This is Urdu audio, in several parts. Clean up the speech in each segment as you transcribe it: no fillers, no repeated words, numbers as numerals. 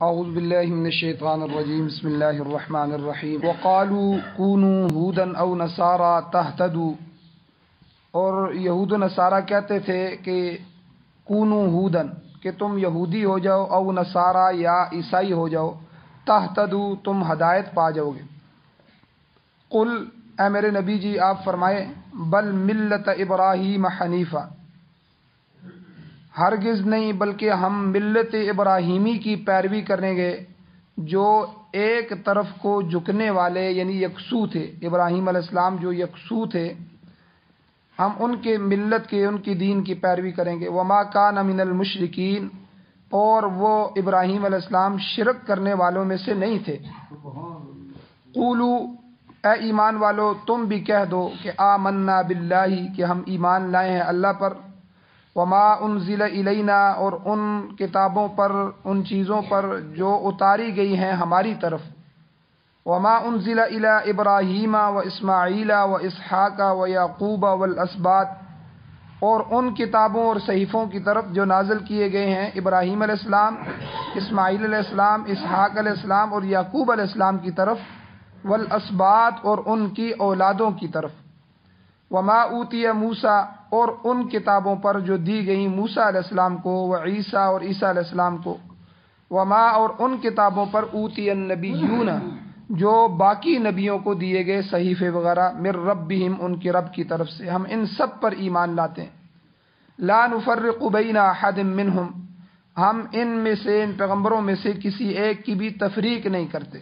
اعوذ باللہ من الشیطان الرجیم بسم اللہ الرحمن الرحیم وقالوا کونوا ہودا او نصارا تہتدوا، اور یہود و نصارہ کہتے تھے کہ کونوا ہودن، کہ تم یہودی ہو جاؤ، او نصارا یا عیسائی ہو جاؤ، تہتدوا تم ہدایت پا جاؤ گے۔ قل اے میرے نبی جی آپ فرمائے بل ملت ابراہیم حنیفہ، ہرگز نہیں بلکہ ہم ملت ابراہیمی کی پیروی کریں گے جو ایک طرف کو جھکنے والے یعنی یکسو تھے۔ ابراہیم علیہ السلام جو یکسو تھے، ہم ان کے ملت کے، ان کی دین کی پیروی کریں گے۔ وما کان من المشرکین، اور وہ ابراہیم علیہ السلام شرک کرنے والوں میں سے نہیں تھے۔ قولو اے ایمان والو تم بھی کہہ دو کہ آمنا باللہ، کہ ہم ایمان لائے ہیں اللہ پر، وما انزل الینا، اور ان کتابوں پر، ان چیزوں پر جو اتاری گئی ہیں ہماری طرف، وما انزل الی ابراہیم و اسماعیل و اسحاق و یعقوب والاسباط، اور ان کتابوں اور صحیفوں کی طرف جو نازل کیے گئے ہیں ابراہیم علیہ السلام، اسماعیل علیہ السلام، اسحاق علیہ السلام اور یعقوب علیہ السلام کی طرف، والاسباط اور ان کی اولادوں کی طرف، وما اوتی موسیٰ، اور ان کتابوں پر جو دی گئی موسیٰ علیہ السلام کو، وعیسیٰ اور عیسیٰ علیہ السلام کو، وما اور ان کتابوں پر اوتی النبیون جو باقی نبیوں کو دیے گئے صحیفے وغیرہ، من ربہم ان کے رب کی طرف سے، ہم ان سب پر ایمان لاتے ہیں۔ لا نفرق بین احد منہم، ہم ان میں سے، ان پیغمبروں میں سے کسی ایک کی بھی تفریق نہیں کرتے۔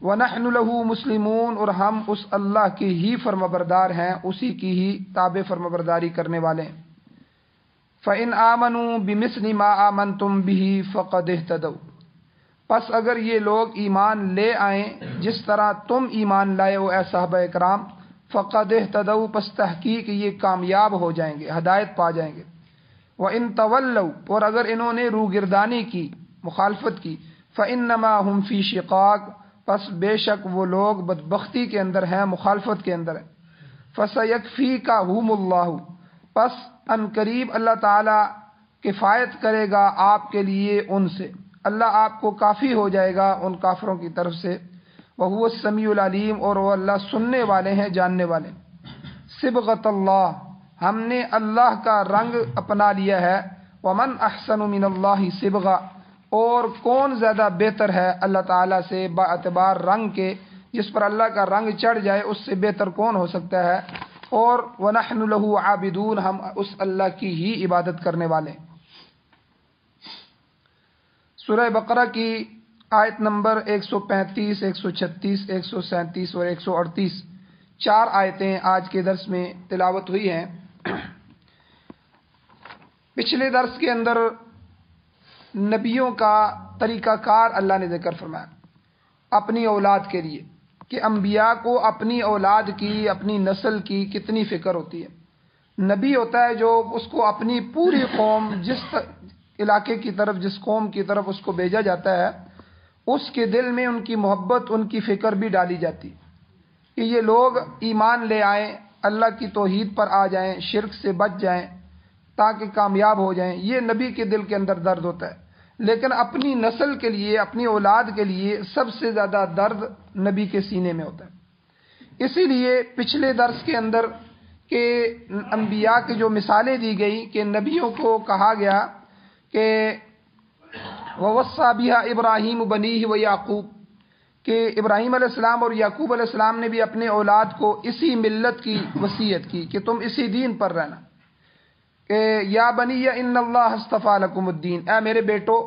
وَنَحْنُ لَهُ مُسْلِمُونَ، اور ہم اس اللہ کے ہی فرمانبردار ہیں، اسی کی ہی تابع فرمانبرداری کرنے والے ہیں۔ فَإِنْ آمَنُوا بِمِثْلِ مَا آمَنْتُمْ بِهِ فَقَدِ اهْتَدَوْا، پس اگر یہ لوگ ایمان لے آئیں جس طرح تم ایمان لائے ہو اے صحابہ اکرام، فَقَدِ اهْتَدَوْا، پس تحقیق یہ کامیاب ہو جائیں گے، ہدایت پا جائیں گے۔ وَإِنْ تَوَلَّوْا، اور اگر انہوں نے روگردانی کی، مخالفت کی، فَإِنَّمَا هُمْ فِي شِقَاقٍ، پس بے شک وہ لوگ بدبختی کے اندر ہیں، مخالفت کے اندر ہیں۔ فَسَيَكْفِيكَهُمُ اللَّهُ، پس ان قریب اللہ تعالی کفایت کرے گا آپ کے لیے ان سے، اللہ آپ کو کافی ہو جائے گا ان کافروں کی طرف سے۔ وَهُوَ السَّمِيعُ الْعَلِيمُ، اور وہ اللہ سننے والے ہیں، جاننے والے۔ صبغۃ اللہ، ہم نے اللہ کا رنگ اپنا لیا ہے۔ وَمَنْ أَحْسَنُ مِنَ اللَّهِ صِبْغًا، اور کون زیادہ بہتر ہے اللہ تعالیٰ سے با اعتبار رنگ کے، جس پر اللہ کا رنگ چڑھ جائے اس سے بہتر کون ہو سکتا ہے۔ اور وَنَحْنُ لَهُ عَابِدُونَ، ہم اس اللہ کی ہی عبادت کرنے والے۔ سورہ بقرہ کی آیت نمبر 135، 136، 137 اور 138، 4 آیتیں آج کے درس میں تلاوت ہوئی ہیں۔ پچھلے درس کے اندر نبیوں کا طریقہ کار اللہ نے ذکر فرمایا اپنی اولاد کے لیے، کہ انبیاء کو اپنی اولاد کی، اپنی نسل کی کتنی فکر ہوتی ہے۔ نبی ہوتا ہے جو اس کو اپنی پوری قوم، جس علاقے کی طرف، جس قوم کی طرف اس کو بھیجا جاتا ہے، اس کے دل میں ان کی محبت، ان کی فکر بھی ڈالی جاتی کہ یہ لوگ ایمان لے آئیں، اللہ کی توحید پر آ جائیں، شرک سے بچ جائیں تاکہ کامیاب ہو جائیں۔ یہ نبی کے دل کے اندر درد ہوتا ہے۔ لیکن اپنی نسل کے لیے، اپنی اولاد کے لیے سب سے زیادہ درد نبی کے سینے میں ہوتا ہے۔ اسی لیے پچھلے درس کے اندر کہ انبیاء کی جو مثالیں دی گئی، کہ نبیوں کو کہا گیا کہ وَوَصَّى بِهَا إِبْرَاهِيمُ بَنِيهِ وَيَعْقُوبُ، کہ ابراہیم علیہ السلام اور یعقوب علیہ السلام نے بھی اپنے اولاد کو اسی ملت کی وصیت کی کہ تم اسی دین پر رہنا، کہ یا بنی ان اللہ اصطفیٰ لکم الدین، اے میرے بیٹو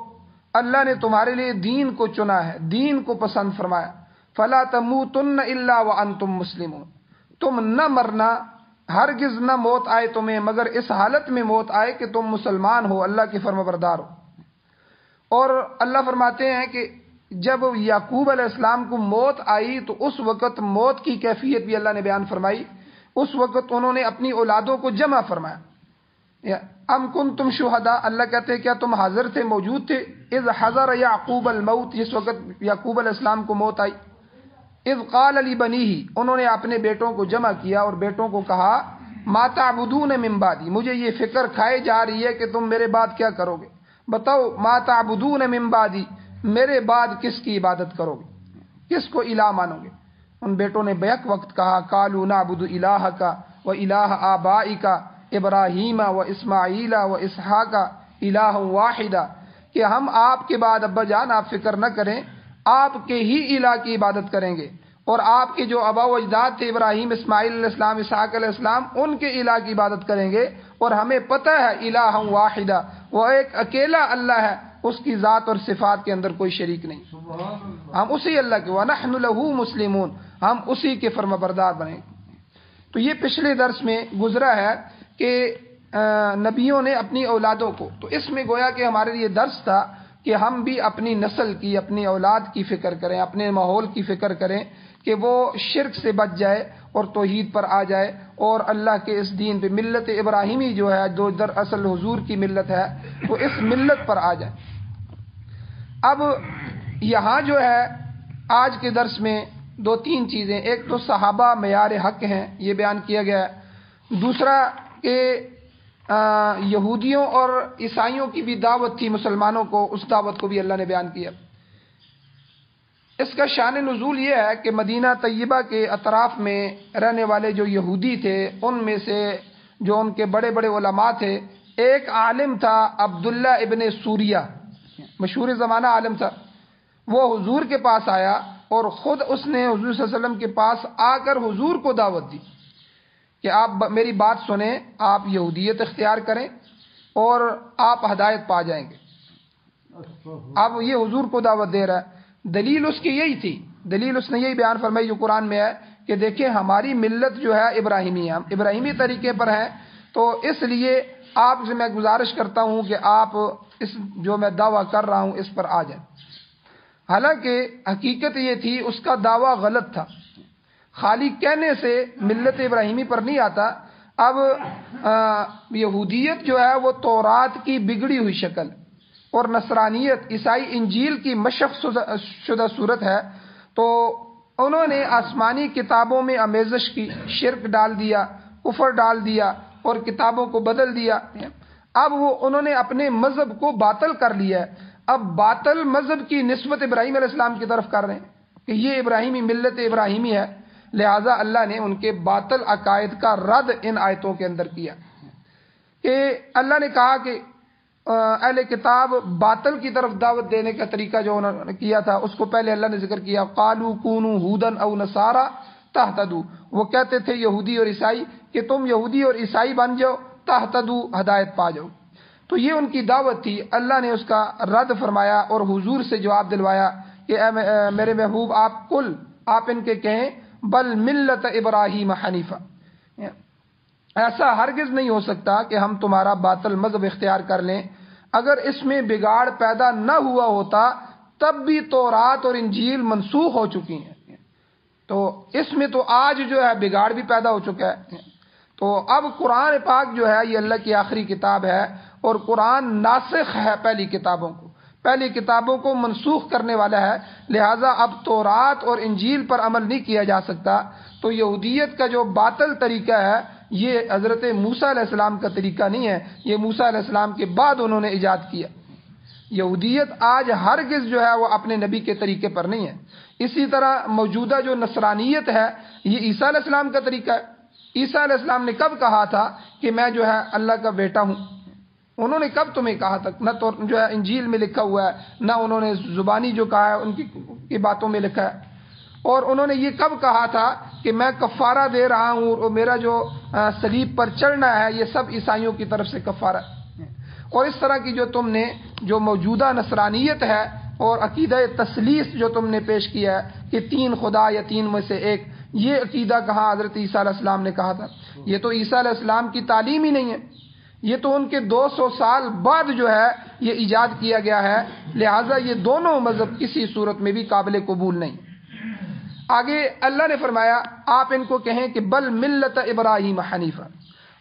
اللہ نے تمہارے لیے دین کو چنا ہے، دین کو پسند فرمایا۔ فلا تموتن الا وانتم مسلمون، تم نہ مرنا، ہرگز نہ موت آئے تمہیں مگر اس حالت میں موت آئے کہ تم مسلمان ہو، اللہ کے فرمانبردار ہو۔ اور اللہ فرماتے ہیں کہ جب یعقوب علیہ السلام کو موت آئی تو اس وقت موت کی کیفیت بھی اللہ نے بیان فرمائی۔ اس وقت انہوں نے اپنی اولادوں کو جمع فرمایا۔ ام کنتم شہداء، اللہ کہتے ہیں کیا تم حاضر تھے، موجود تھے، اذ حضر یعقوب الموت، جس وقت یعقوب علیہ السلام کو موت آئی، اذ قال لبنیہ، انہوں نے اپنے بیٹوں کو جمع کیا اور بیٹوں کو کہا ما تعبدون من بعدی، مجھے یہ فکر کھائے جا رہی ہے کہ تم میرے بعد کیا کرو گے۔ بتاؤ ما تعبدون من بعدی، میرے بعد کس کی عبادت کرو گے، کس کو الہ مانو گے؟ ان بیٹوں نے بیک وقت کہا قالوا نعبد الہک و الہ آبائک ابراہیم و اسماعیل و اسحاق الہ واحدہ، کہ ہم آپ کے بعد ابا جان آپ فکر نہ کریں، آپ کے ہی الہ کی عبادت کریں گے، اور آپ کے جو آبا و اجداد تھے ابراہیم، اسماعیل علیہ السلام، اسحاق علیہ السلام، ان کے الہ کی عبادت کریں گے، اور ہمیں پتہ ہے الہ واحدہ، وہ ایک اکیلا اللہ ہے، اس کی ذات اور صفات کے اندر کوئی شریک نہیں، ہم اسی اللہ کے وَنَحْنُ لَهُ مُسْلِمُونَ، ہم اسی کے فرما بردار بنیں۔ تو یہ پچھلے درس میں گزرا ہے کہ نبیوں نے اپنی اولادوں کو، تو اس میں گویا کہ ہمارے لیے درس تھا کہ ہم بھی اپنی نسل کی، اپنی اولاد کی فکر کریں، اپنے ماحول کی فکر کریں کہ وہ شرک سے بچ جائے اور توحید پر آ جائے، اور اللہ کے اس دین پہ، ملت ابراہیمی جو ہے، جو دراصل حضور کی ملت ہے، تو اس ملت پر آ جائے۔ اب یہاں جو ہے آج کے درس میں دو تین چیزیں، ایک تو صحابہ معیار حق ہیں، یہ بیان کیا گیا ہے، دوسرا کہ یہودیوں اور عیسائیوں کی بھی دعوت تھی مسلمانوں کو، اس دعوت کو بھی اللہ نے بیان کیا۔ اس کا شان نزول یہ ہے کہ مدینہ طیبہ کے اطراف میں رہنے والے جو یہودی تھے، ان میں سے جو ان کے بڑے بڑے علماء تھے، ایک عالم تھا عبداللہ ابن سوریہ، مشہور زمانہ عالم تھا، وہ حضور کے پاس آیا اور خود اس نے حضور صلی اللہ علیہ وسلم کے پاس آ کر حضور کو دعوت دی کہ آپ میری بات سنیں، آپ یہودیت اختیار کریں اور آپ ہدایت پا جائیں گے۔ اب یہ حضور کو دعوت دے رہا ہے، دلیل اس کی یہی تھی، دلیل اس نے یہی بیان فرمائی جو قرآن میں ہے کہ دیکھیں ہماری ملت جو ہے ابراہیمی ہے، ہم ابراہیمی طریقے پر ہیں، تو اس لیے آپ سے میں گزارش کرتا ہوں کہ آپ اس جو میں دعویٰ کر رہا ہوں اس پر آ جائیں۔ حالانکہ حقیقت یہ تھی اس کا دعویٰ غلط تھا، خالی کہنے سے ملت ابراہیمی پر نہیں آتا۔ اب یہودیت جو ہے وہ تورات کی بگڑی ہوئی شکل، اور نصرانیت عیسائی انجیل کی مشق شدہ صورت ہے، تو انہوں نے آسمانی کتابوں میں آمیزش کی، شرک ڈال دیا، کفر ڈال دیا اور کتابوں کو بدل دیا۔ اب وہ انہوں نے اپنے مذہب کو باطل کر لیا ہے، اب باطل مذہب کی نسبت ابراہیم علیہ السلام کی طرف کر رہے ہیں کہ یہ ابراہیمی ملت ابراہیمی ہے، لہٰذا اللہ نے ان کے باطل عقائد کا رد ان آیتوں کے اندر کیا کہ اللہ نے کہا کہ اہل کتاب باطل کی طرف دعوت دینے کا طریقہ جو انہوں نے کیا تھا اس کو پہلے اللہ نے ذکر کیا، قالوا کونوا ھودا او نصارا تہتدوا، وہ کہتے تھے یہودی اور عیسائی کہ تم یہودی اور عیسائی بن جاؤ تہتدوا، ہدایت پا جاؤ۔ تو یہ ان کی دعوت تھی، اللہ نے اس کا رد فرمایا اور حضور سے جواب دلوایا کہ اے میرے محبوب آپ ان کے کہیں بل ملت ابراہیم حنیفہ، ایسا ہرگز نہیں ہو سکتا کہ ہم تمہارا باطل مذہب اختیار کر لیں، اگر اس میں بگاڑ پیدا نہ ہوا ہوتا تب بھی تورات اور انجیل منسوخ ہو چکی ہیں، تو اس میں تو آج جو ہے بگاڑ بھی پیدا ہو چکا ہے۔ تو اب قرآن پاک جو ہے یہ اللہ کی آخری کتاب ہے، اور قرآن ناسخ ہے پہلی کتابوں کو منسوخ کرنے والا ہے، لہٰذا اب تورات اور انجیل پر عمل نہیں کیا جا سکتا۔ تو یہودیت کا جو باطل طریقہ ہے یہ حضرت موسیٰ علیہ السلام کا طریقہ نہیں ہے، یہ موسیٰ علیہ السلام کے بعد انہوں نے ایجاد کیا۔ یہودیت آج ہرگز جو ہے وہ اپنے نبی کے طریقے پر نہیں ہے۔ اسی طرح موجودہ جو نصرانیت ہے یہ عیسیٰ علیہ السلام کا طریقہ ہے۔ عیسیٰ علیہ السلام نے کب کہا تھا کہ میں جو ہے اللہ کا بیٹا ہوں؟ انہوں نے کب تمہیں کہا تھا؟ نہ تو جو ہے انجیل میں لکھا ہوا ہے، نہ انہوں نے زبانی جو کہا ہے ان کی باتوں میں لکھا ہے۔ اور انہوں نے یہ کب کہا تھا کہ میں کفارہ دے رہا ہوں اور میرا جو صلیب پر چڑھنا ہے یہ سب عیسائیوں کی طرف سے کفارہ ہے؟ اور اس طرح کی جو تم نے جو موجودہ نصرانیت ہے اور عقیدہ تثلیث جو تم نے پیش کیا ہے کہ تین خدا یا تین میں سے ایک، یہ عقیدہ کہاں حضرت عیسیٰ علیہ السلام نے کہا تھا؟ یہ تو عیسیٰ علیہ السلام کی تعلیم ہی نہیں ہے، یہ تو ان کے 200 سال بعد جو ہے یہ ایجاد کیا گیا ہے، لہٰذا یہ دونوں مذہب کسی صورت میں بھی قابل قبول نہیں۔ آگے اللہ نے فرمایا آپ ان کو کہیں کہ بل ملت ابراہیم حنیفہ،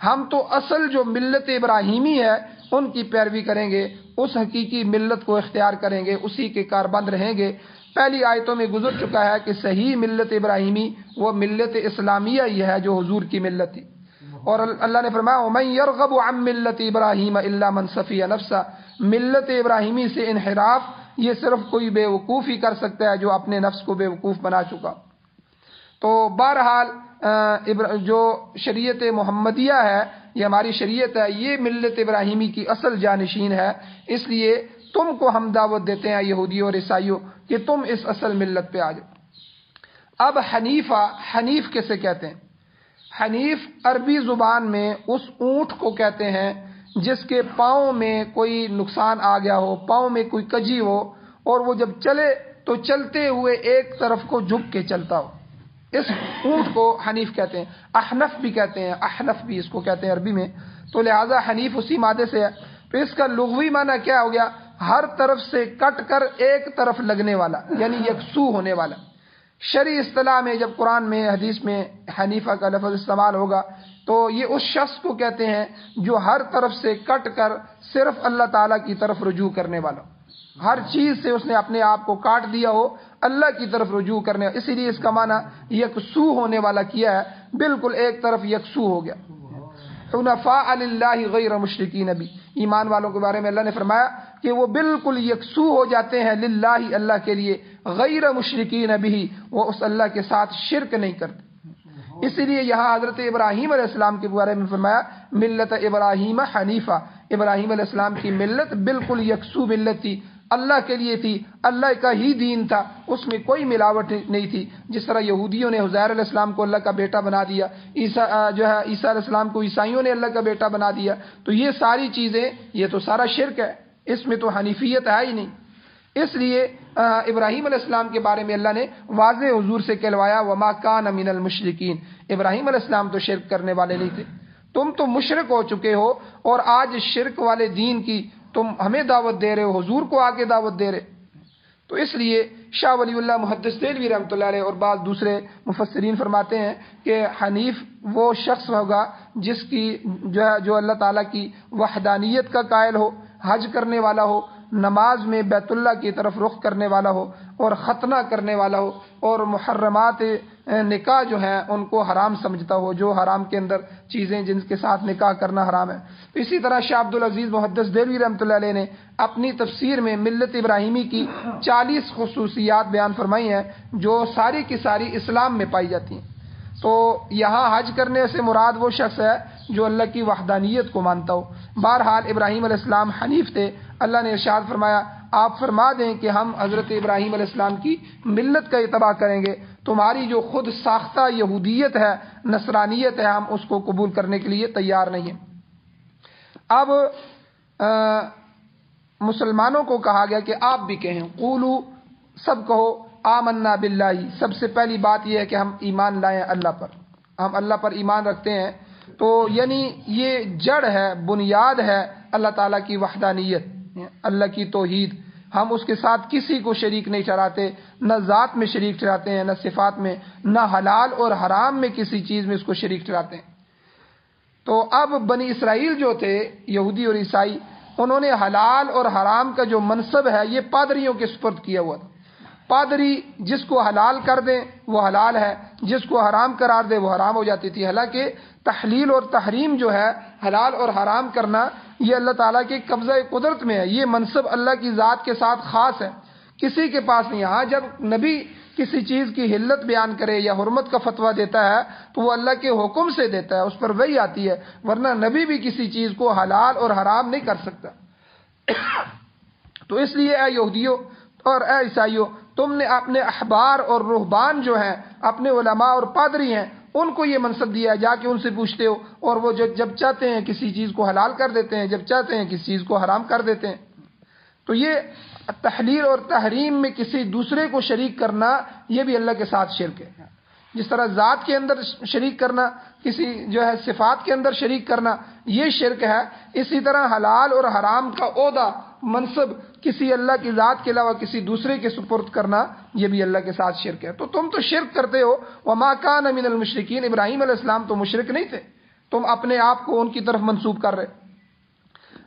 ہم تو اصل جو ملت ابراہیمی ہے ان کی پیروی کریں گے، اس حقیقی ملت کو اختیار کریں گے، اسی کے کاربند رہیں گے۔ پہلی آیتوں میں گزر چکا ہے کہ صحیح ملت ابراہیمی وہ ملت اسلامیہ ہی ہے جو حضور کی ملت تھی، اور اللہ نے فرمایا وَمَن يَرْغَبُ عَن مِّلَّةِ إِبْرَاهِيمَ إِلَّا مَن صَفِيَ نَفْسَهُ ملت ابراہیمی سے انحراف یہ صرف کوئی بیوقوف ہی کر سکتا ہے جو اپنے نفس کو بیوقوف بنا چکا۔ تو بہرحال جو شریعت محمدیہ ہے، یہ ہماری شریعت ہے، یہ ملت ابراہیمی کی اصل جانشین ہے، اس لیے تم کو ہم دعوت دیتے ہیں یہودیوں اور عیسائیوں کہ تم اس اصل ملت پہ آ جاؤ۔ اب حنیفہ، حنیف کسے کہتے ہیں؟ حنیف عربی زبان میں اس اونٹ کو کہتے ہیں جس کے پاؤں میں کوئی نقصان آ گیا ہو، پاؤں میں کوئی کجی ہو، اور وہ جب چلے تو چلتے ہوئے ایک طرف کو جھک کے چلتا ہو، اس اونٹ کو حنیف کہتے ہیں۔ احنف بھی کہتے ہیں، احنف بھی اس کو کہتے ہیں عربی میں، تو لہٰذا حنیف اسی مادے سے ہے۔ تو اس کا لغوی معنی کیا ہو گیا؟ ہر طرف سے کٹ کر ایک طرف لگنے والا، یعنی یکسو ہونے والا۔ شرعی اصطلاح میں جب قرآن میں حدیث میں حنیفہ کا لفظ استعمال ہوگا تو یہ اس شخص کو کہتے ہیں جو ہر طرف سے کٹ کر صرف اللہ تعالیٰ کی طرف رجوع کرنے والا، ہر چیز سے اس نے اپنے آپ کو کاٹ دیا ہو، اللہ کی طرف رجوع کرنے، اسی لیے اس کا معنی یکسو ہونے والا کیا ہے، بالکل ایک طرف یکسو ہو گیا۔ حنفاء للہ غیر مشرکین بھی، ایمان والوں کے بارے میں اللہ نے فرمایا کہ وہ بالکل یکسو ہو جاتے ہیں للہ، اللہ کے لیے، غیر مشرکین بھی، وہ اس اللہ کے ساتھ شرک نہیں کرتے۔ اسی لیے یہاں حضرت ابراہیم علیہ السلام کے بارے میں فرمایا ملت ابراہیم حنیفہ، ابراہیم علیہ السلام کی ملت بالکل یکسو ملت تھی، اللہ کے لیے تھی، اللہ کا ہی دین تھا، اس میں کوئی ملاوٹ نہیں تھی۔ جس طرح یہودیوں نے عزیر علیہ السلام کو اللہ کا بیٹا بنا دیا، عیسیٰ علیہ السلام کو عیسائیوں نے اللہ کا بیٹا بنا دیا، تو یہ ساری چیزیں، یہ تو سارا شرک ہے، اس میں تو حنیفیت ہے ہی نہیں۔ اس لیے ابراہیم علیہ السلام کے بارے میں اللہ نے واضح حضور سے کہلوایا وما کان من المشرکین، ابراہیم علیہ السلام تو شرک کرنے والے نہیں تھے، تم تو مشرک ہو چکے ہو اور آج شرک والے دین کی تم ہمیں دعوت دے رہے ہو، حضور کو آگے دعوت دے رہے۔ تو اس لیے شاہ ولی اللہ محدث دہلوی رحمۃ اللہ علیہ اور بعض دوسرے مفسرین فرماتے ہیں کہ حنیف وہ شخص ہوگا جس کی جو اللہ تعالیٰ کی وحدانیت کا قائل ہو، حج کرنے والا ہو، نماز میں بیت اللہ کی طرف رخ کرنے والا ہو، اور ختنہ کرنے والا ہو، اور محرمات نکاح جو ہیں ان کو حرام سمجھتا ہو، جو حرام کے اندر چیزیں جن کے ساتھ نکاح کرنا حرام ہے۔ تو اسی طرح شاہ عبدالعزیز محدث دہلوی رحمۃ اللہ علیہ نے اپنی تفسیر میں ملت ابراہیمی کی 40 خصوصیات بیان فرمائی ہیں جو ساری کی ساری اسلام میں پائی جاتی ہیں۔ تو یہاں حج کرنے سے مراد وہ شخص ہے جو اللہ کی وحدانیت کو مانتا ہو۔ بہرحال ابراہیم علیہ السلام حنیف تھے، اللہ نے ارشاد فرمایا آپ فرما دیں کہ ہم حضرت ابراہیم علیہ السلام کی ملت کا اتباع کریں گے، تمہاری جو خود ساختہ یہودیت ہے، نصرانیت ہے، ہم اس کو قبول کرنے کے لیے تیار نہیں ہیں۔ اب مسلمانوں کو کہا گیا کہ آپ بھی کہیں، قولو، سب کہو، آمنا باللہ، سب سے پہلی بات یہ ہے کہ ہم ایمان لائیں اللہ پر، ہم اللہ پر ایمان رکھتے ہیں۔ تو یعنی یہ جڑ ہے، بنیاد ہے اللہ تعالیٰ کی وحدانیت، اللہ کی توحید، ہم اس کے ساتھ کسی کو شریک نہیں ٹھہراتے، نہ ذات میں شریک ٹھہراتے ہیں، نہ صفات میں، نہ حلال اور حرام میں کسی چیز میں اس کو شریک ٹھہراتے ہیں۔ تو اب بنی اسرائیل جو تھے، یہودی اور عیسائی، انہوں نے حلال اور حرام کا جو منصب ہے یہ پادریوں کے سپرد کیا ہوا تھا۔ پادری جس کو حلال کر دیں وہ حلال ہے، جس کو حرام قرار دے وہ حرام ہو جاتی تھی۔ حالانکہ تحلیل اور تحریم جو ہے، حلال اور حرام کرنا، یہ اللہ تعالیٰ کے قبضہ قدرت میں ہے، یہ منصب اللہ کی ذات کے ساتھ خاص ہے، کسی کے پاس نہیں۔ ہاں جب نبی کسی چیز کی حلت بیان کرے یا حرمت کا فتویٰ دیتا ہے تو وہ اللہ کے حکم سے دیتا ہے، اس پر وحی آتی ہے، ورنہ نبی بھی کسی چیز کو حلال اور حرام نہیں کر سکتا۔ تو اس لیے اے یہودیوں اور اے عیسائیوں، تم نے اپنے احبار اور رہبان جو ہیں، اپنے علماء اور پادری ہیں، ان کو یہ منصب دیا ہے، جا کے ان سے پوچھتے ہو، اور وہ جب چاہتے ہیں کسی چیز کو حلال کر دیتے ہیں، جب چاہتے ہیں کسی چیز کو حرام کر دیتے ہیں۔ تو یہ تحلیل اور تحریم میں کسی دوسرے کو شریک کرنا، یہ بھی اللہ کے ساتھ شرک ہے۔ جس طرح ذات کے اندر شریک کرنا، کسی جو ہے صفات کے اندر شریک کرنا، یہ شرک ہے، اسی طرح حلال اور حرام کا عہدہ، منصب کسی اللہ کی ذات کے علاوہ کسی دوسرے کے سپرد کرنا، یہ بھی اللہ کے ساتھ شرک ہے۔ تو تم تو شرک کرتے ہو، وما کان من المشرکین، ابراہیم علیہ السلام تو مشرک نہیں تھے، تم اپنے آپ کو ان کی طرف منسوب کر رہے۔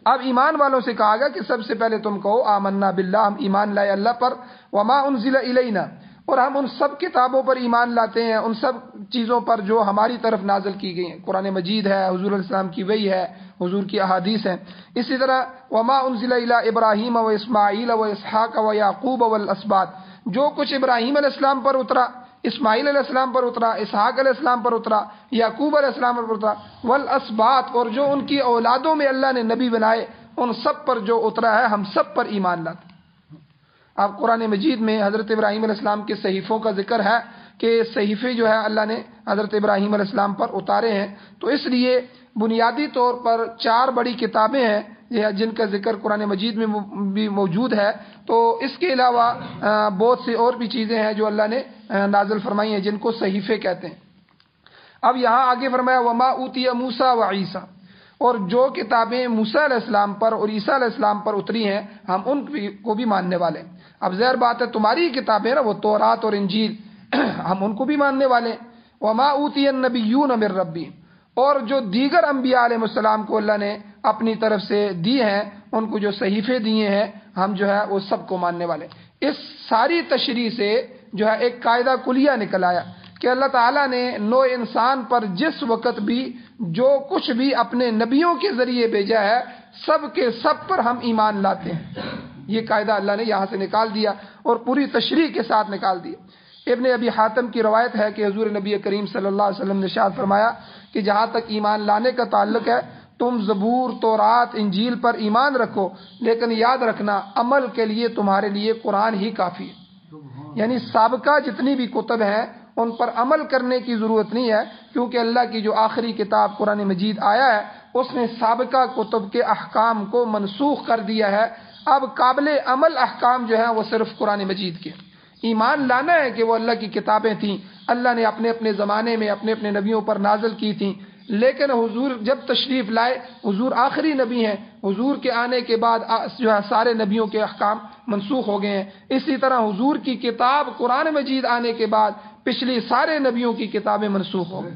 اب ایمان والوں سے کہا گیا کہ سب سے پہلے تم کہو آمنا باللہ، ہم ایمان لائے اللہ پر، وما انزل الینا، اور ہم ان سب کتابوں پر ایمان لاتے ہیں، ان سب چیزوں پر جو ہماری طرف نازل کی گئی ہیں۔ قرآن مجید ہے، حضور علیہ السلام کی وحی ہے، حضور کی احادیث ہیں۔ اسی طرح وما انزل الی ابراہیم و اسماعیل و اسحاق و یعقوب والاسباط، جو کچھ ابراہیم علیہ السلام پر اترا، اسماعیل علیہ السلام پر اترا، اسحاق علیہ السلام پر اترا، یعقوب علیہ السلام پر اترا، والاسباط، اور جو ان کی اولادوں میں اللہ نے نبی بنائے ان سب پر جو اترا ہے، ہم سب پر ایمان لاتے ہیں۔ اب قرآن مجید میں حضرت ابراہیم علیہ السلام کے صحیفوں کا ذکر ہے کہ صحیفے جو ہے اللہ نے حضرت ابراہیم علیہ السلام پر اتارے ہیں، تو اس لیے بنیادی طور پر 4 بڑی کتابیں ہیں جن کا ذکر قرآن مجید میں بھی موجود ہے۔ تو اس کے علاوہ بہت سی اور بھی چیزیں ہیں جو اللہ نے نازل فرمائی ہیں جن کو صحیفے کہتے ہیں۔ اب یہاں آگے فرمایا وما اوتی موسیٰ و عیسیٰ، اور جو کتابیں موسیٰ علیہ السلام پر اور عیسیٰ علیہ السلام پر اتری ہیں ہم ان کو بھی ماننے والے ہیں۔ اب ظاہر بات ہے تمہاری کتابیں نا وہ تورات اور انجیل، ہم ان کو بھی ماننے والے ہیں۔ وما اوتی النبیون من ربی، اور جو دیگر انبیاء علیہ السلام کو اللہ نے اپنی طرف سے دی ہیں، ان کو جو صحیفے دیے ہیں ہم جو ہے وہ سب کو ماننے والے۔ اس ساری تشریح سے جو ہے ایک قاعدہ کلیہ نکل آیا کہ اللہ تعالیٰ نے نوع انسان پر جس وقت بھی جو کچھ بھی اپنے نبیوں کے ذریعے بھیجا ہے سب کے سب پر ہم ایمان لاتے ہیں۔ یہ قاعدہ اللہ نے یہاں سے نکال دیا اور پوری تشریح کے ساتھ نکال دیا۔ ابن ابی حاتم کی روایت ہے کہ حضور نبی کریم صلی اللہ علیہ وسلم نے ارشاد فرمایا کہ جہاں تک ایمان لانے کا تعلق ہے تم زبور، تورات، انجیل پر ایمان رکھو، لیکن یاد رکھنا عمل کے لیے تمہارے لیے قرآن ہی کافی ہے۔ یعنی سابقہ جتنی بھی کتب ہیں ان پر عمل کرنے کی ضرورت نہیں ہے، کیونکہ اللہ کی جو آخری کتاب قرآن مجید آیا ہے اس نے سابقہ کتب کے احکام کو منسوخ کر دیا ہے۔ اب قابل عمل احکام جو ہیں وہ صرف قرآن مجید کے۔ ایمان لانا ہے کہ وہ اللہ کی کتابیں تھیں، اللہ نے اپنے اپنے زمانے میں اپنے اپنے نبیوں پر نازل کی تھیں، لیکن حضور جب تشریف لائے، حضور آخری نبی ہیں، حضور کے آنے کے بعد جو ہے سارے نبیوں کے احکام منسوخ ہو گئے ہیں۔ اسی طرح حضور کی کتاب قرآن مجید آنے کے بعد پچھلی سارے نبیوں کی کتابیں منسوخ ہو گئی۔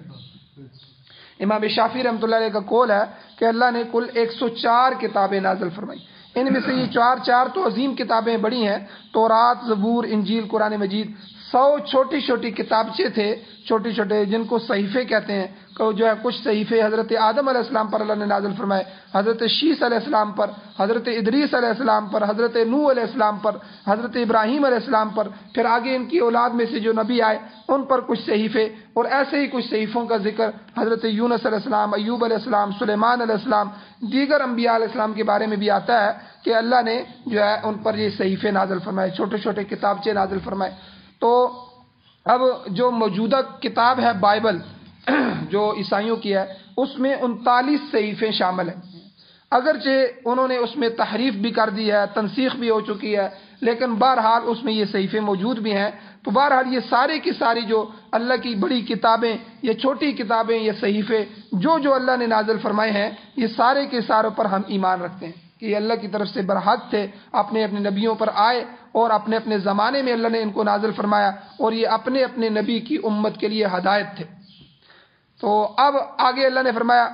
امام شافعی رحمۃ اللہ علیہ کا قول ہے کہ اللہ نے کل 104 کتابیں نازل فرمائی، ان میں سے یہ 4 تو عظیم کتابیں بڑی ہیں، تورات، زبور، انجیل، قرآن مجید۔ 100 چھوٹی چھوٹی کتابچے تھے، چھوٹے چھوٹے، جن کو صحیفے کہتے ہیں، جو ہے کچھ صحیفے حضرت آدم علیہ السلام پر اللہ نے نازل فرمائے، حضرت شیس علیہ السلام پر، حضرت ادریس علیہ السلام پر، حضرت نوح علیہ السلام پر، حضرت ابراہیم علیہ السلام پر، پھر آگے ان کی اولاد میں سے جو نبی آئے ان پر کچھ صحیفے، اور ایسے ہی کچھ صحیفوں کا ذکر حضرت یونس علیہ السلام، ایوب علیہ السلام، سلیمان علیہ السلام، دیگر انبیاء علیہ السلام کے بارے میں بھی آتا ہے کہ اللہ نے جو ہے ان پر یہ صحیفے نازل فرمائے، چھوٹے چھوٹے کتابچے نازل فرمائے۔ تو اب جو موجودہ کتاب ہے بائبل جو عیسائیوں کی ہے، اس میں 39 صحیفے شامل ہیں۔ اگرچہ انہوں نے اس میں تحریف بھی کر دی ہے، تنسیخ بھی ہو چکی ہے، لیکن بہرحال اس میں یہ صحیفے موجود بھی ہیں۔ تو بہرحال یہ سارے کی ساری جو اللہ کی بڑی کتابیں یا چھوٹی کتابیں یا صحیفے جو اللہ نے نازل فرمائے ہیں، یہ سارے کے ساروں پر ہم ایمان رکھتے ہیں کہ یہ اللہ کی طرف سے برحق تھے، اپنے اپنے نبیوں پر آئے اور اپنے اپنے زمانے میں اللہ نے ان کو نازل فرمایا، اور یہ اپنے اپنے نبی کی امت کے لیے ہدایت تھے۔ تو اب آگے اللہ نے فرمایا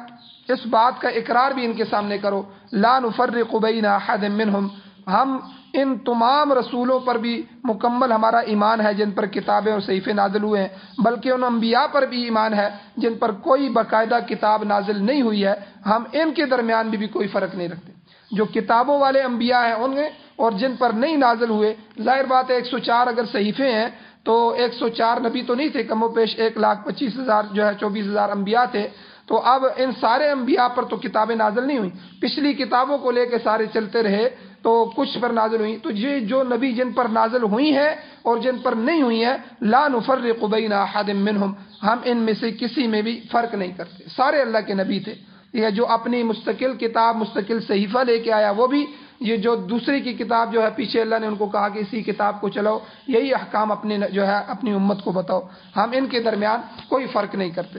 اس بات کا اقرار بھی ان کے سامنے کرو، لا نفرق بین احد منہم، ہم ان تمام رسولوں پر بھی مکمل ہمارا ایمان ہے جن پر کتابیں اور صحیفے نازل ہوئے ہیں، بلکہ ان انبیاء پر بھی ایمان ہے جن پر کوئی باقاعدہ کتاب نازل نہیں ہوئی ہے، ہم ان کے درمیان بھی کوئی فرق نہیں رکھتے۔ جو کتابوں والے انبیاء ہیں ان میں اور جن پر نہیں نازل ہوئے، ظاہر بات ہے 104 اگر صحیفے ہیں تو 104 نبی تو نہیں تھے، کم و بیش 1,25,000 جو ہے 24,000 انبیاء تھے۔ تو اب ان سارے انبیاء پر تو کتابیں نازل نہیں ہوئیں، پچھلی کتابوں کو لے کے سارے چلتے رہے تو کچھ پر نازل ہوئی۔ تو یہ جو نبی جن پر نازل ہوئی ہیں اور جن پر نہیں ہوئی ہیں، لا نفرق بین احد منہم، ہم ان میں سے کسی میں بھی فرق نہیں کرتے، سارے اللہ کے نبی تھے۔ یہ جو اپنی مستقل کتاب، مستقل صحیفہ لے کے آیا وہ بھی، یہ جو دوسری کی کتاب جو ہے پیچھے اللہ نے ان کو کہا کہ اسی کتاب کو چلاؤ، یہی احکام اپنے جو ہے اپنی امت کو بتاؤ، ہم ان کے درمیان کوئی فرق نہیں کرتے۔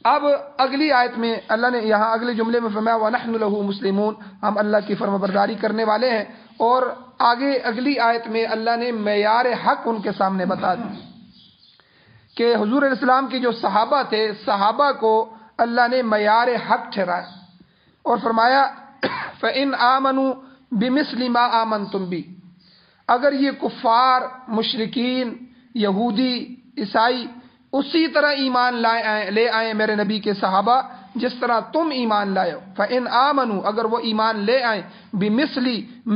اب اگلی آیت میں اللہ نے یہاں اگلے جملے میں فرمایا وَنَحْنُ لَهُ مُسْلِمُونَ، ہم اللہ کی فرمانبرداری کرنے والے ہیں، اور آگے اگلی آیت میں اللہ نے معیار حق ان کے سامنے بتا دی کہ حضور علیہ السلام کے جو صحابہ تھے، صحابہ کو اللہ نے معیار حق ٹھہرایا اور فرمایا فَإِنْ آمَنُوا بِمِثْلِ مَا آمَنْتُمْ بِهِ، اگر یہ کفار، مشرکین، یہودی، عیسائی اسی طرح ایمان لے آئیں میرے نبی کے صحابہ جس طرح تم ایمان لائے ہو، فَإِنْ آمَنُوا، اگر وہ ایمان لے آئیں، بِمِثْلِ،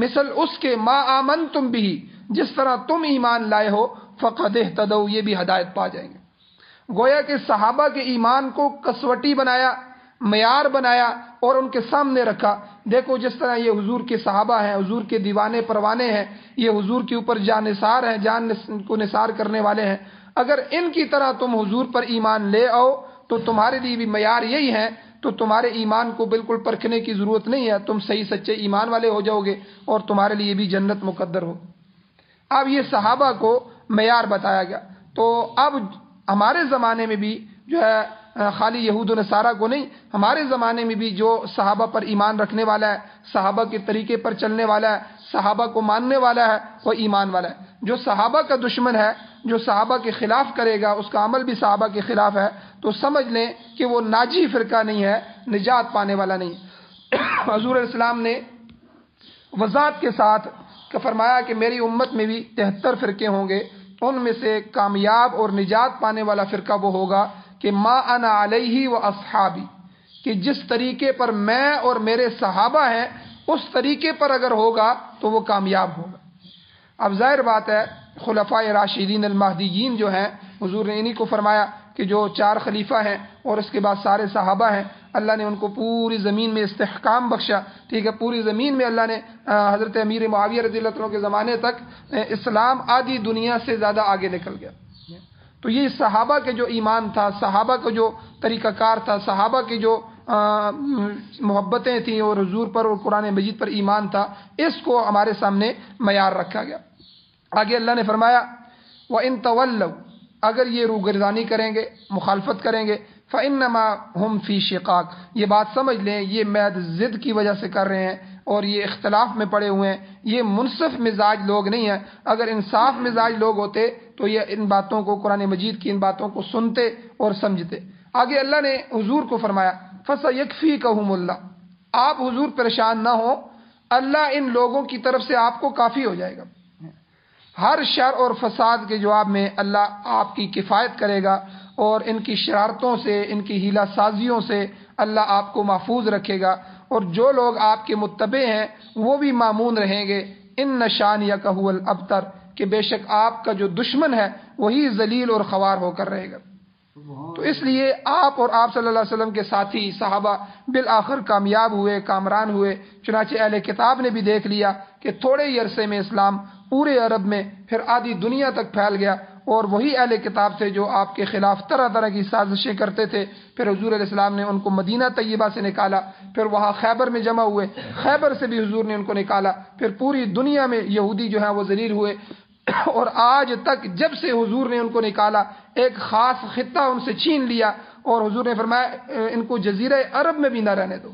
مثل اس کے، ما آمنتم بھی، جس طرح تم ایمان لائے ہو، فَقَدْ اهْتَدَوْا، یہ بھی ہدایت پا جائیں گے۔ گویا کہ صحابہ کے ایمان کو کسوٹی بنایا، معیار بنایا اور ان کے سامنے رکھا۔ دیکھو جس طرح یہ حضور کے صحابہ ہیں، حضور کے دیوانے پروانے ہیں، یہ حضور کے اوپر جان نثار ہیں، جان کو نثار کرنے والے ہیں، اگر ان کی طرح تم حضور پر ایمان لے آؤ تو تمہارے لیے بھی معیار یہی ہے، تو تمہارے ایمان کو بالکل پرکھنے کی ضرورت نہیں ہے، تم صحیح سچے ایمان والے ہو جاؤ گے اور تمہارے لیے بھی جنت مقدر ہو۔ اب یہ صحابہ کو معیار بتایا گیا، تو اب ہمارے زمانے میں بھی جو ہے خالی یہود و نصارہ کو نہیں، ہمارے زمانے میں بھی جو صحابہ پر ایمان رکھنے والا ہے، صحابہ کے طریقے پر چلنے والا ہے، صحابہ کو ماننے والا ہے، وہ ایمان والا ہے۔ جو صحابہ کا دشمن ہے، جو صحابہ کے خلاف کرے گا، اس کا عمل بھی صحابہ کے خلاف ہے، تو سمجھ لیں کہ وہ ناجی فرقہ نہیں ہے، نجات پانے والا نہیں۔ حضور علیہ السلام نے وضاحت کے ساتھ فرمایا کہ میری امت میں بھی 73 فرقے ہوں گے، ان میں سے کامیاب اور نجات پانے والا فرقہ وہ ہوگا کہ ما انا علیہ و اصحابی، کہ جس طریقے پر میں اور میرے صحابہ ہیں اس طریقے پر اگر ہوگا تو وہ کامیاب ہوگا۔ اب ظاہر بات ہے خلفائے راشدین المہدیین جو ہیں، حضور نے انہی کو فرمایا کہ جو 4 خلیفہ ہیں اور اس کے بعد سارے صحابہ ہیں، اللہ نے ان کو پوری زمین میں استحکام بخشا، ٹھیک ہے، پوری زمین میں اللہ نے حضرت امیر معاویہ رضی اللہ عنہ کے زمانے تک اسلام آدھی دنیا سے زیادہ آگے نکل گیا۔ تو یہ صحابہ کے جو ایمان تھا، صحابہ کا جو طریقہ کار تھا، صحابہ کی جو محبتیں تھیں اور حضور پر اور قرآن مجید پر ایمان تھا، اس کو ہمارے سامنے معیار رکھا گیا۔ آگے اللہ نے فرمایا وَإِن تَوَلَّوْا، اگر یہ روگردانی کریں گے، مخالفت کریں گے، فَإِنَّمَا هُمْ فِي شِقَاقٍ، یہ بات سمجھ لیں یہ محض ضد کی وجہ سے کر رہے ہیں اور یہ اختلاف میں پڑے ہوئے ہیں، یہ منصف مزاج لوگ نہیں ہیں۔ اگر انصاف مزاج لوگ ہوتے تو یہ ان باتوں کو، قرآن مجید کی ان باتوں کو سنتے اور سمجھتے۔ آگے اللہ نے حضور کو فرمایا فَسَيَكْفِيكَهُمُ اللَّهُ، آپ حضور پریشان نہ ہو، اللہ ان لوگوں کی طرف سے آپ کو کافی ہو جائے گا۔ ہر شر اور فساد کے جواب میں اللہ آپ کی کفایت کرے گا اور ان کی شرارتوں سے، ان کی ہیلا سازیوں سے اللہ آپ کو محفوظ رکھے گا، اور جو لوگ آپ کے متبع ہیں وہ بھی مامون رہیں گے۔ ان شانیک هو الابتر، کہ بے شک آپ کا جو دشمن ہے وہی ذلیل اور خوار ہو کر رہے گا۔ تو اس لیے آپ اور آپ صلی اللہ علیہ وسلم کے ساتھی صحابہ بالآخر کامیاب ہوئے، کامران ہوئے۔ چنانچہ اہل کتاب نے بھی دیکھ لیا کہ تھوڑے ہی عرصے میں اسلام پورے عرب میں، پھر آدھی دنیا تک پھیل گیا، اور وہی اہل کتاب تھے جو آپ کے خلاف طرح طرح کی سازشیں کرتے تھے۔ پھر حضور علیہ السلام نے ان کو مدینہ طیبہ سے نکالا، پھر وہاں خیبر میں جمع ہوئے، خیبر سے بھی حضور نے ان کو نکالا، پھر پوری دنیا میں یہودی جو ہیں وہ ذلیل ہوئے، اور آج تک جب سے حضور نے ان کو نکالا ایک خاص خطہ ان سے چھین لیا، اور حضور نے فرمایا ان کو جزیرہ عرب میں بھی نہ رہنے دو،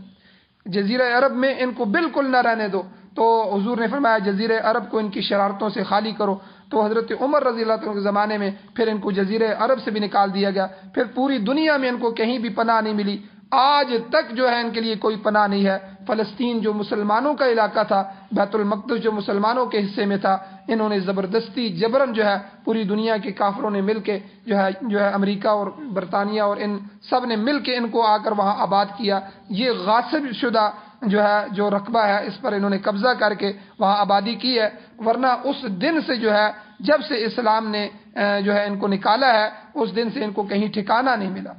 جزیرہ عرب میں ان کو بالکل نہ رہنے دو۔ تو حضور نے فرمایا جزیرہ عرب کو ان کی شرارتوں سے خالی کرو۔ تو حضرت عمر رضی اللہ عنہ کے زمانے میں پھر ان کو جزیرہ عرب سے بھی نکال دیا گیا، پھر پوری دنیا میں ان کو کہیں بھی پناہ نہیں ملی، آج تک جو ہے ان کے لیے کوئی پناہ نہیں ہے۔ فلسطین جو مسلمانوں کا علاقہ تھا، بیت المقدس جو مسلمانوں کے حصے میں تھا، انہوں نے زبردستی جبرن جو ہے پوری دنیا کے کافروں نے مل کے جو ہے امریکہ اور برطانیہ اور ان سب نے مل کے ان کو آ کر وہاں آباد کیا۔ یہ غاصب شدہ جو رقبہ ہے اس پر انہوں نے قبضہ کر کے وہاں آبادی کی ہے، ورنہ اس دن سے جو ہے جب سے اسلام نے جو ہے ان کو نکالا ہے اس دن سے ان کو کہیں ٹھکانہ نہیں ملا۔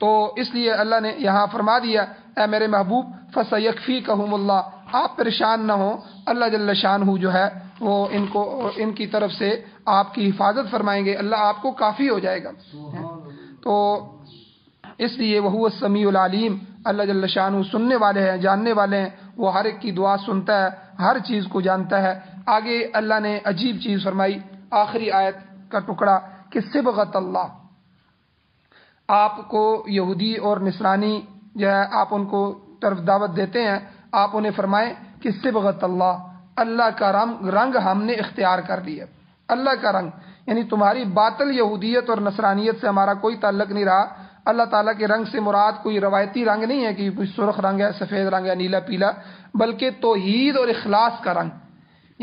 تو اس لیے اللہ نے یہاں فرما دیا اے میرے محبوب فَسَيَكْفِيكَهُمُ اللَّهُ، آپ پریشان نہ ہوں، اللہ جل شانہ جو ہے وہ ان کی طرف سے آپ کی حفاظت فرمائیں گے، اللہ آپ کو کافی ہو جائے گا۔ تو اس لیے وَهُوَ السَّمِيعُ الْعَلِيمُ، اللہ جل شانہ سننے والے ہیں، جاننے والے ہیں، وہ ہر ایک کی دعا سنتا ہے، ہر چیز کو جانتا ہے۔ آگے اللہ نے عجیب چیز فرمائی، آخری آیت کا ٹکڑا کہ صبغۃ اللہ، آپ کو یہودی اور نصرانی جو ہے آپ ان کو طرف دعوت دیتے ہیں، آپ انہیں فرمائیں کہ صبغۃ اللہ، اللہ کا رنگ ہم نے اختیار کر لیا، اللہ کا رنگ، یعنی تمہاری باطل یہودیت اور نصرانیت سے ہمارا کوئی تعلق نہیں رہا۔ اللہ تعالیٰ کے رنگ سے مراد کوئی روایتی رنگ نہیں ہے کہ کوئی سرخ رنگ ہے، سفید رنگ ہے، نیلا پیلا، بلکہ توحید اور اخلاص کا رنگ،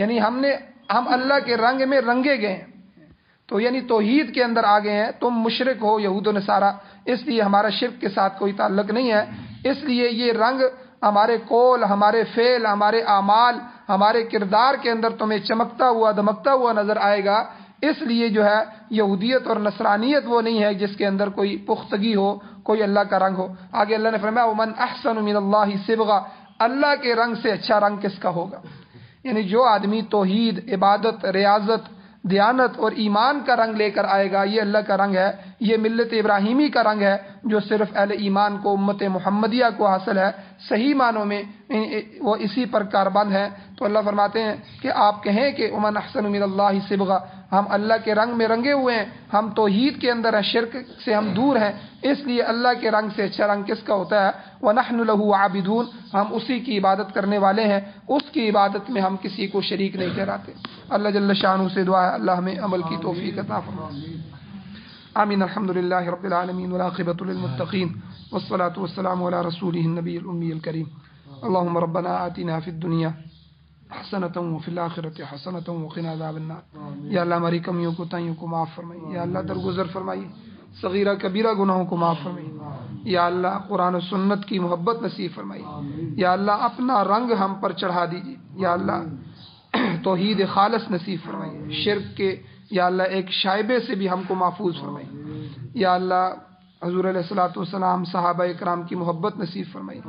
یعنی ہم اللہ کے رنگ میں رنگے گئے ہیں، تو یعنی توحید کے اندر آ گئے ہیں. تم مشرک ہو یہود و نصارہ، اس لیے ہمارا شرک کے ساتھ کوئی تعلق نہیں ہے. اس لیے یہ رنگ ہمارے قول، ہمارے فعل، ہمارے اعمال، ہمارے کردار کے اندر تمہیں چمکتا ہوا دمکتا ہوا نظر آئے گا. اس لیے جو ہے یہودیت اور نصرانیت وہ نہیں ہے جس کے اندر کوئی پختگی ہو، کوئی اللہ کا رنگ ہو. آگے اللہ نے فرمایا ومن احسن من اللہ صبغا، اللہ کے رنگ سے اچھا رنگ کس کا ہوگا؟ یعنی جو آدمی توحید، عبادت، ریاضت، دیانت اور ایمان کا رنگ لے کر آئے گا، یہ اللہ کا رنگ ہے، یہ ملت ابراہیمی کا رنگ ہے جو صرف اہل ایمان کو، امت محمدیہ کو حاصل ہے. صحیح معنوں میں وہ اسی پر کاربند ہے. تو اللہ فرماتے ہیں کہ آپ کہیں کہ امن احسن من اللہ صبغا، ہم اللہ کے رنگ میں رنگے ہوئے ہیں، ہم توحید کے اندر ہیں، شرک سے ہم دور ہیں، اس لیے اللہ کے رنگ سے اچھا رنگ کس کا ہوتا ہے؟ وَنَحْنُ لَهُ عَابِدُونَ، ہم اسی کی عبادت کرنے والے ہیں، اس کی عبادت میں ہم کسی کو شریک نہیں ٹھہراتے. اللہ جل شانہ سے دعا ہے اللہ ہمیں عمل کی توفیق عطا فرمائے. آمین. الحمد للہ رب العالمین والعاقبۃ للمتقین والصلاة والسلام علی رسولہ النبی الامی الکریم. اللهم ربنا آتنا فی الدنیا حسنۃ وفی الآخرۃ حسنۃ وقنا عذاب النار. یا اللہ ہماری کمیوں کو تائیوں کو معاف فرمائیے. یا اللہ درگزر فرمائیے، صغیرہ کبیرہ گناہوں کو معاف فرمائیے. یا اللہ قرآن و سنت کی محبت نصیب فرمائیے. یا اللہ اپنا رنگ ہم پر چڑھا دیجیے. یا اللہ توحید خالص نصیب فرمائیے. شرک کے یا اللہ ایک شائبے سے بھی ہم کو محفوظ فرمائیے. یا اللہ حضور علیہ الصلوۃ والسلام صحابہ اکرام کی محبت نصیب فرمائیے.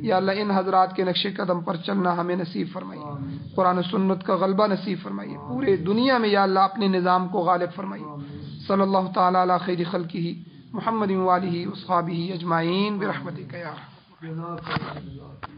یا اللہ ان حضرات کے نقش قدم پر چلنا ہمیں نصیب فرمائیے. قرآن و سنت کا غلبہ نصیب فرمائیے. پورے دنیا میں یا اللہ اپنے نظام کو غالب فرمائیے. صلی اللہ تعالی علی خیر خلقہ محمد و آلہ و اصحابہ اجمعین برحمتک یا ارحم الراحمین.